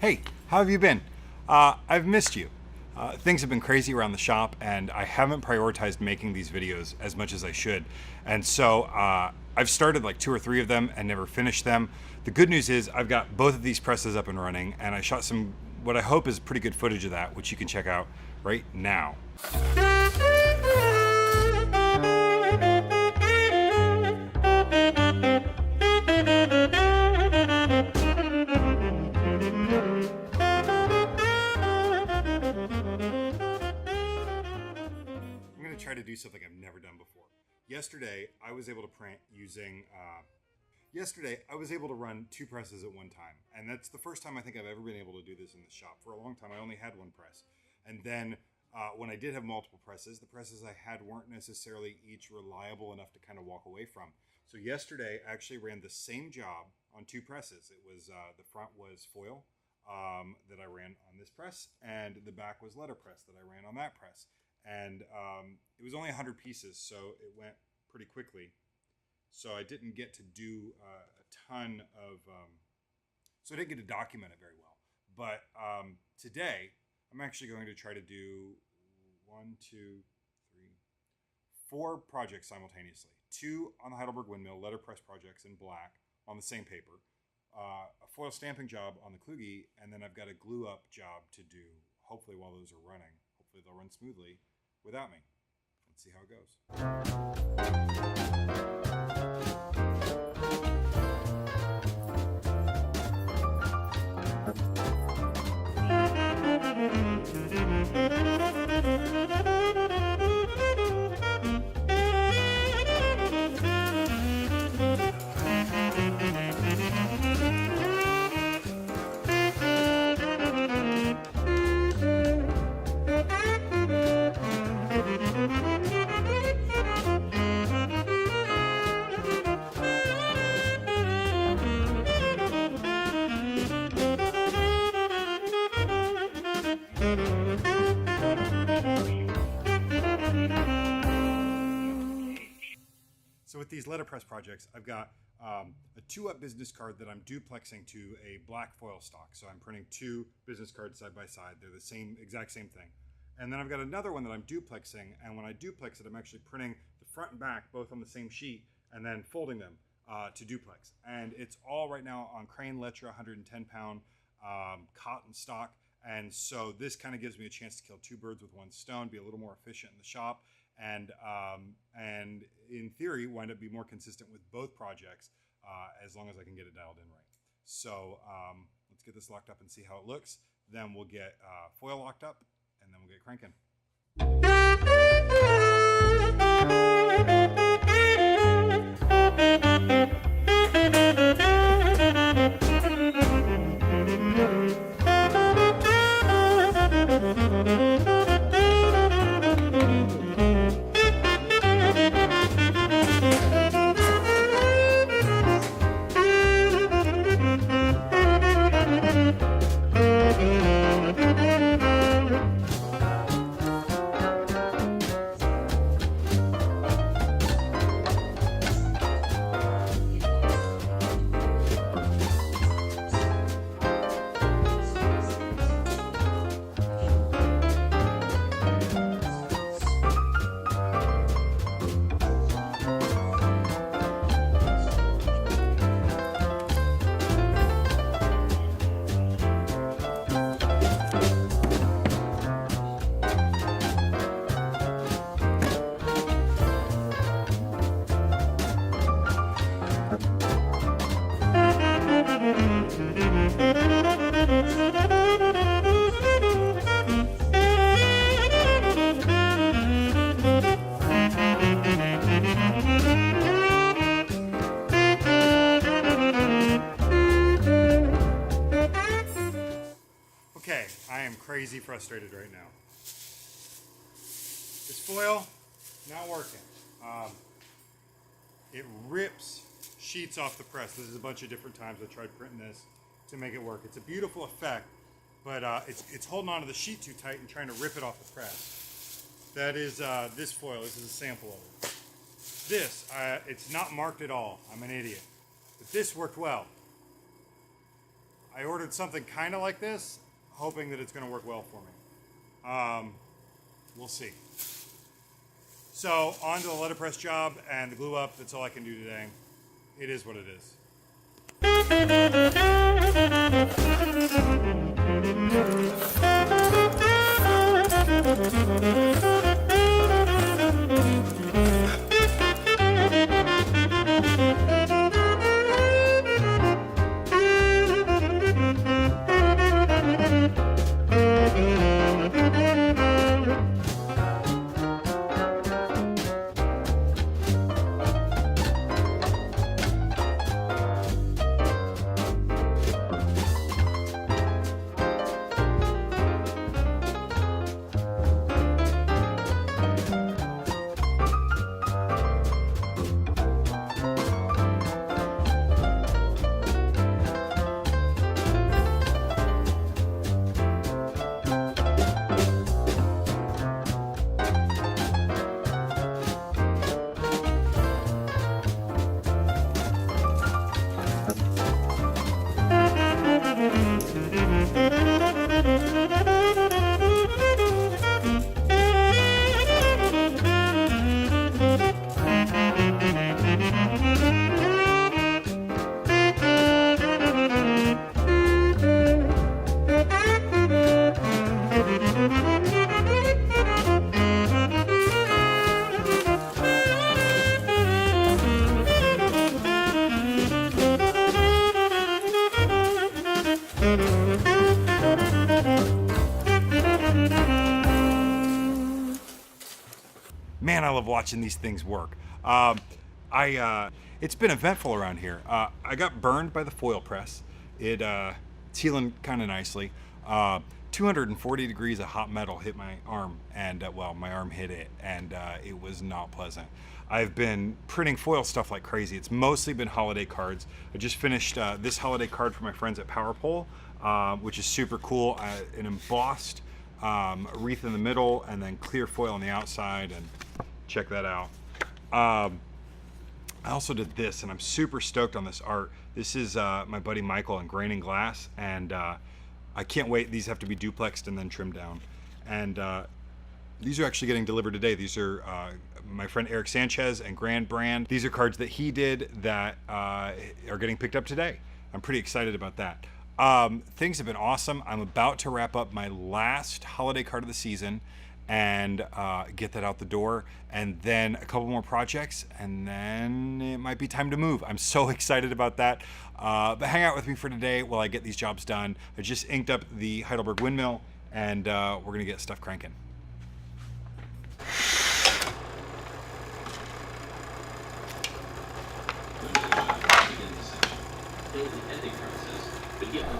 Hey, how have you been? I've missed you. Things have been crazy around the shop, and I haven't prioritized making these videos as much as I should. And so I've started like two or three of them and never finished them. The good news is I've got both of these presses up and running, and I shot some, what I hope is pretty good footage of that, which you can check out right now. Try to do something I've never done before. Yesterday, I was able to print using. Yesterday, I was able to run two presses at one time, and that's the first time I think I've ever been able to do this in the shop. For a long time, I only had one press, and then when I did have multiple presses, the presses I had weren't necessarily each reliable enough to kind of walk away from. So yesterday, I actually ran the same job on two presses. It was the front was foil that I ran on this press, and the back was letterpress that I ran on that press. And it was only 100 pieces, so it went pretty quickly. So I didn't get to do a ton of, so I didn't get to document it very well. But today, I'm actually going to try to do 4 projects simultaneously. 2 on the Heidelberg windmill, letterpress projects in black on the same paper, a foil stamping job on the Kluge, and then I've got a glue up job to do, hopefully while those are running. Hopefully they'll run smoothly without me. Let's see how it So with these letterpress projects, I've got a 2-up business card that I'm duplexing to a black foil stock. So I'm printing 2 business cards side by side. They're the exact same thing. And then I've got another one that I'm duplexing, and when I duplex it, I'm actually printing the front and back both on the same sheet and then folding them to duplex. And it's all right now on Crane Letra 110-pound cotton stock. And so this kind of gives me a chance to kill 2 birds with one stone, be a little more efficient in the shop, and in theory wind up being more consistent with both projects as long as I can get it dialed in right. So let's get this locked up and see how it looks. Then we'll get foil locked up, and then we'll get cranking. Okay, I am crazy frustrated right now. This foil, not working. It rips sheets off the press. This is a bunch of different times I tried printing this to make it work. It's a beautiful effect, but it's holding onto the sheet too tight and trying to rip it off the press. That is this foil. This is a sample of it. This, it's not marked at all. I'm an idiot. But this worked well. I ordered something kind of like this, hoping that it's going to work well for me. We'll see. So on to the letterpress job and the glue up. That's all I can do today. It is what it is. Man, I love watching these things work. It's been eventful around here. I got burned by the foil press. It's healing kind of nicely. 240 degrees of hot metal hit my arm, and well, my arm hit it, and it was not pleasant. I've been printing foil stuff like crazy. It's mostly been holiday cards. I just finished this holiday card for my friends at Power Pole, which is super cool. An embossed wreath in the middle, and then clear foil on the outside, and check that out. I also did this, and I'm super stoked on this art. This is my buddy Michael in Grain and Glass, and I can't wait. These have to be duplexed and then trimmed down. And these are actually getting delivered today. These are my friend Eric Sanchez and Grand Brand. These are cards that he did that are getting picked up today. I'm pretty excited about that. Things have been awesome. I'm about to wrap up my last holiday card of the season and get that out the door, and then a couple more projects, and then it might be time to move. I'm so excited about that. But hang out with me for today while I get these jobs done. I just inked up the Heidelberg windmill, and we're gonna get stuff cranking.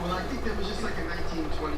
Well, I think that was just like a 1920.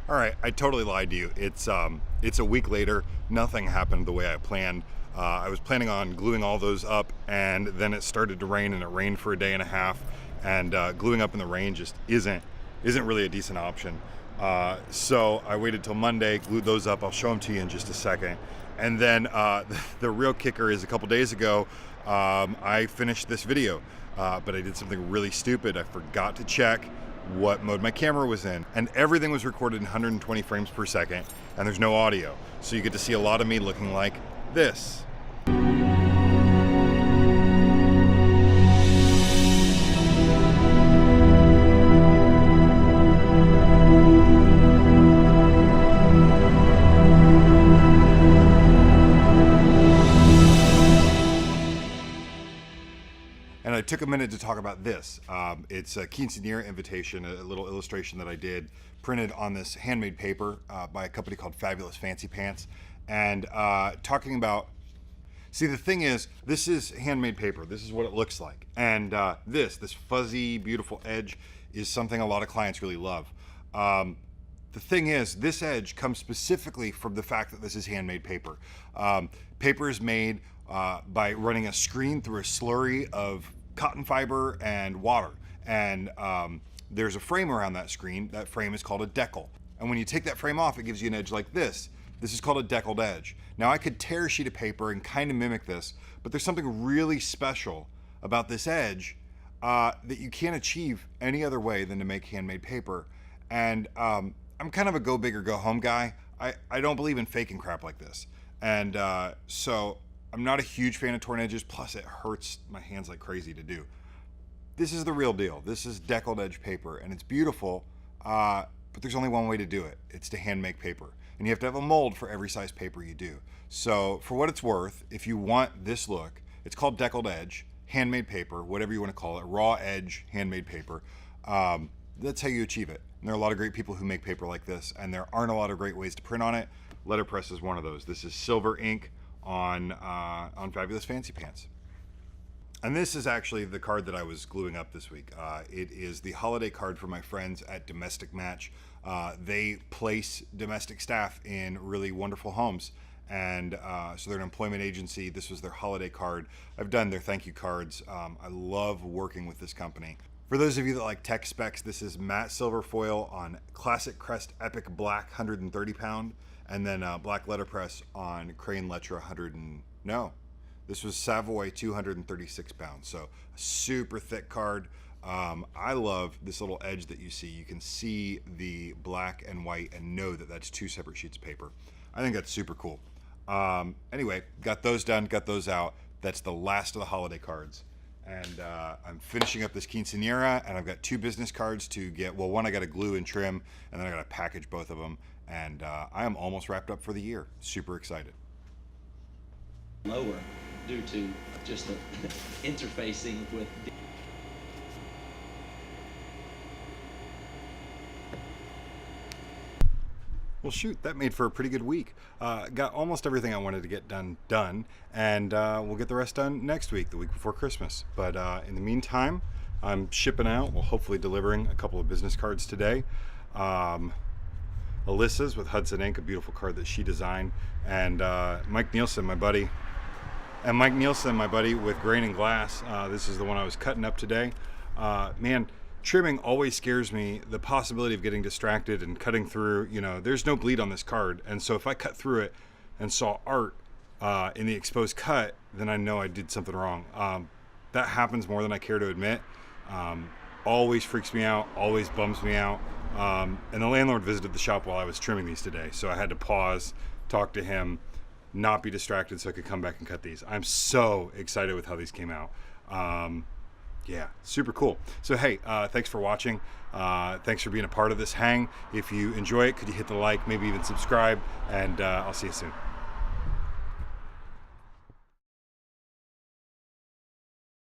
All right, I totally lied to you. It's a week later. Nothing happened the way I planned. I was planning on gluing all those up, and then it started to rain, and it rained for a day and a half. And gluing up in the rain just isn't really a decent option. So I waited till Monday, glued those up. I'll show them to you in just a second. And then the real kicker is a couple days ago, I finished this video, but I did something really stupid. I forgot to check what mode my camera was in, and everything was recorded in 120 frames per second, and there's no audio. So you get to see a lot of me looking like this. And I took a minute to talk about this. It's a quinceanera invitation, a little illustration that I did, printed on this handmade paper by a company called Fabulous Fancy Pants. And talking about, see, the thing is, this is handmade paper. This is what it looks like. And this fuzzy, beautiful edge is something a lot of clients really love. The thing is, this edge comes specifically from the fact that this is handmade paper. Paper is made by running a screen through a slurry of cotton fiber and water. And there's a frame around that screen. That frame is called a decal. And when you take that frame off, it gives you an edge like this. This is called a deckled edge. Now I could tear a sheet of paper and kind of mimic this, but there's something really special about this edge that you can't achieve any other way than to make handmade paper. And I'm kind of a go big or go home guy. I don't believe in faking crap like this. And so I'm not a huge fan of torn edges, plus it hurts my hands like crazy to do. This is the real deal. This is deckled edge paper, and it's beautiful, but there's only one way to do it. It's to hand make paper. And you have to have a mold for every size paper you do. So for what it's worth, if you want this look, it's called deckled edge, handmade paper, whatever you want to call it, raw edge handmade paper. That's how you achieve it. And there are a lot of great people who make paper like this, and there aren't a lot of great ways to print on it. Letterpress is one of those. This is silver ink on Fabulous Fancy Pants. And this is actually the card that I was gluing up this week. It is the holiday card for my friends at Domestic Match. They place domestic staff in really wonderful homes. And so they're an employment agency. This was their holiday card. I've done their thank you cards. I love working with this company. For those of you that like tech specs, this is matte silver foil on Classic Crest Epic Black 130 pound, and then black letterpress on Crane Lettra 100 and no. This was Savoy 236 pounds, so a super thick card. I love this little edge that you see. You can see the black and white and know that that's two separate sheets of paper. I think that's super cool. Anyway, got those done, got those out. That's the last of the holiday cards. And I'm finishing up this quinceañera, and I've got 2 business cards to get. Well, one I got to glue and trim, and then I got to package both of them. And I am almost wrapped up for the year. Super excited. Lower due to just the interfacing with. Well, shoot, that made for a pretty good week. Got almost everything I wanted to get done, and we'll get the rest done next week, the week before Christmas. But in the meantime, I'm shipping out, well, hopefully delivering a couple of business cards today. Alyssa's with Hudson Ink, a beautiful card that she designed, and Mike Nielsen, my buddy, with Grain and Glass. This is the one I was cutting up today. Man, trimming always scares me. The possibility of getting distracted and cutting through, there's no bleed on this card. And so if I cut through it and saw art in the exposed cut, then I know I did something wrong. That happens more than I care to admit. Always freaks me out, always bums me out. And the landlord visited the shop while I was trimming these today. So I had to pause, talk to him, not be distracted so I could come back and cut these. I'm so excited with how these came out. Yeah, super cool. So hey, thanks for watching. Thanks for being a part of this hang. If you enjoy it, could you hit the like, maybe even subscribe, and I'll see you soon.